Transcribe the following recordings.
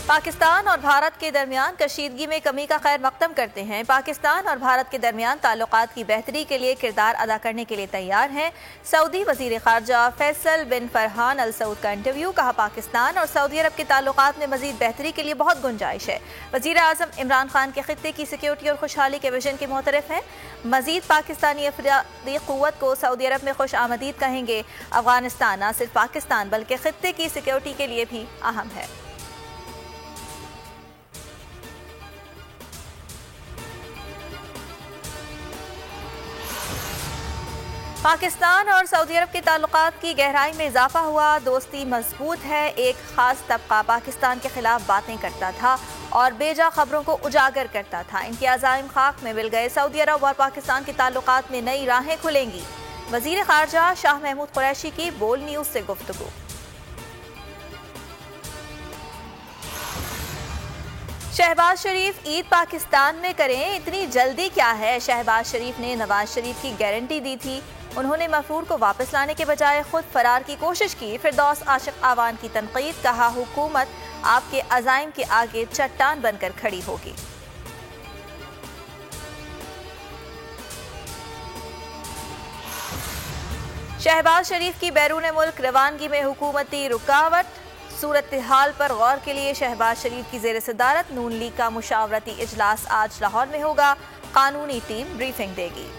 पाकिस्तान और भारत के दरमियान कशीदगी में कमी का खैर मकदम करते हैं। पाकिस्तान और भारत के दरमियान ताल्लुकात की बेहतरी के लिए किरदार अदा करने के लिए तैयार हैं। सऊदी वजीर खारजा फैसल बिन फरहान अल सऊद का इंटरव्यू। कहा, पाकिस्तान और सऊदी अरब के ताल्लुकात में मजीद बेहतरी के लिए बहुत गुंजाइश है। वजीर आज़म इमरान खान के खित्ते की सिक्योरिटी और खुशहाली के विजन के मोतरफ हैं। मजीद पाकिस्तानी अफरादी क़ुव्वत को सऊदी अरब में खुश आमदीद कहेंगे। अफगानिस्तान न सिर्फ पाकिस्तान बल्कि खित्ते की सिक्योरिटी के लिए भी अहम है। पाकिस्तान और सऊदी अरब के ताल्लुकात की गहराई में इजाफा हुआ, दोस्ती मजबूत है। एक खास तबका पाकिस्तान के खिलाफ बातें करता था और बेजा खबरों को उजागर करता था। इनके अज़ाइम खाक में मिल गए। सऊदी अरब और पाकिस्तान के ताल्लुकात में नई राहें खुलेंगी। वजीर खारजा शाह महमूद कुरैशी की बोल न्यूज़ से गुफ्तगू। शहबाज शरीफ ईद पाकिस्तान में करें, इतनी जल्दी क्या है। शहबाज शरीफ ने नवाज शरीफ की गारंटी दी थी। उन्होंने मफरूर को वापस लाने के बजाय खुद फरार की कोशिश की। फिरदौस आशिक आवान की तनकीद। कहा, हुकूमत आपके अज़ाइम के आगे चट्टान बनकर खड़ी होगी। शहबाज शरीफ की बैरून मुल्क रवानगी में हुकूमती रुकावट। सूरत हाल पर गौर के लिए शहबाज शरीफ की ज़ेर सदारत नून लीग का मुशावरती इजलास आज लाहौर में होगा। कानूनी टीम ब्रीफिंग देगी।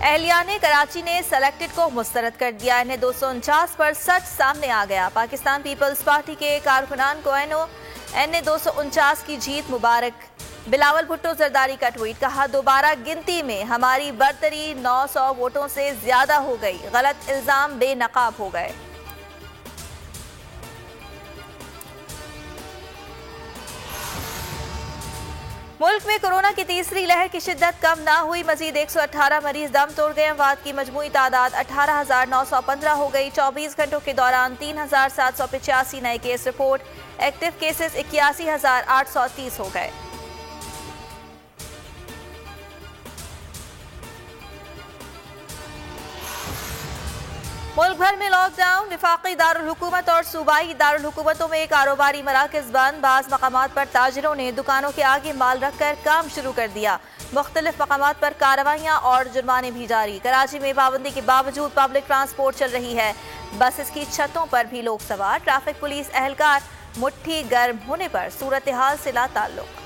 एहलियाने कराची ने सेलेक्टेड को मुस्तरद कर दिया। इन्हें 249 पर सच सामने आ गया। पाकिस्तान पीपल्स पार्टी के कारकुनान को एनए 249 की जीत मुबारक। बिलावल भुट्टो जरदारी का ट्वीट। कहा, दोबारा गिनती में हमारी बरतरी 900 वोटों से ज्यादा हो गई। गलत इल्जाम बेनकाब हो गए। मुल्क में कोरोना की तीसरी लहर की शिद्दत कम ना हुई। मजीद 118 मरीज दम तोड़ गए। अमवात की मजमूई तादाद 18,915 हो गई। 24 घंटों के दौरान 3,785 नए केस रिपोर्ट। एक्टिव केसेस 81,830 हो गए। मुल्क भर में लॉकडाउन। विफाकी दारुल हुकूमत और सूबाई दारुल हुकूमतों में कारोबारी मराकज़ बंद। बाज़ मकामात पर ताजिरों ने दुकानों के आगे माल रखकर काम शुरू कर दिया। मुख्तलिफ मकामात पर कार्रवाइयाँ और जुर्माने भी जारी। कराची में पाबंदी के बावजूद पब्लिक ट्रांसपोर्ट चल रही है। बसेस की छतों पर भी लोग सवार। ट्रैफिक पुलिस एहलकार मुट्ठी गर्म होने पर सूरत हाल से ला ताल्लुक।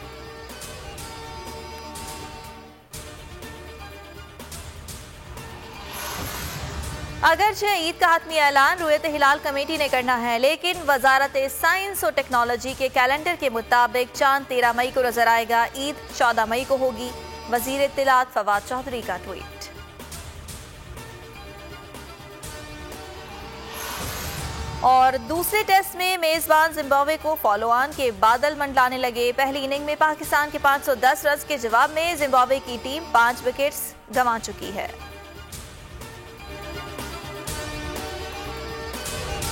अगरचे ईद का हतमी ऐलान रुयत हिलाल कमेटी ने करना है, लेकिन वजारत साइंस और टेक्नोलॉजी के कैलेंडर के मुताबिक चांद 13 मई को नजर आएगा। ईद 14 मई को होगी। वजीर इत्तलात फवाद चौधरी का ट्वीट। और दूसरे टेस्ट में मेजबान जिम्बाब्वे को फॉलो ऑन के बादल मंडलाने लगे। पहली इनिंग में पाकिस्तान के 510 रन के जवाब में जिम्बाब्वे की टीम 5 विकेट्स गंवा चुकी है।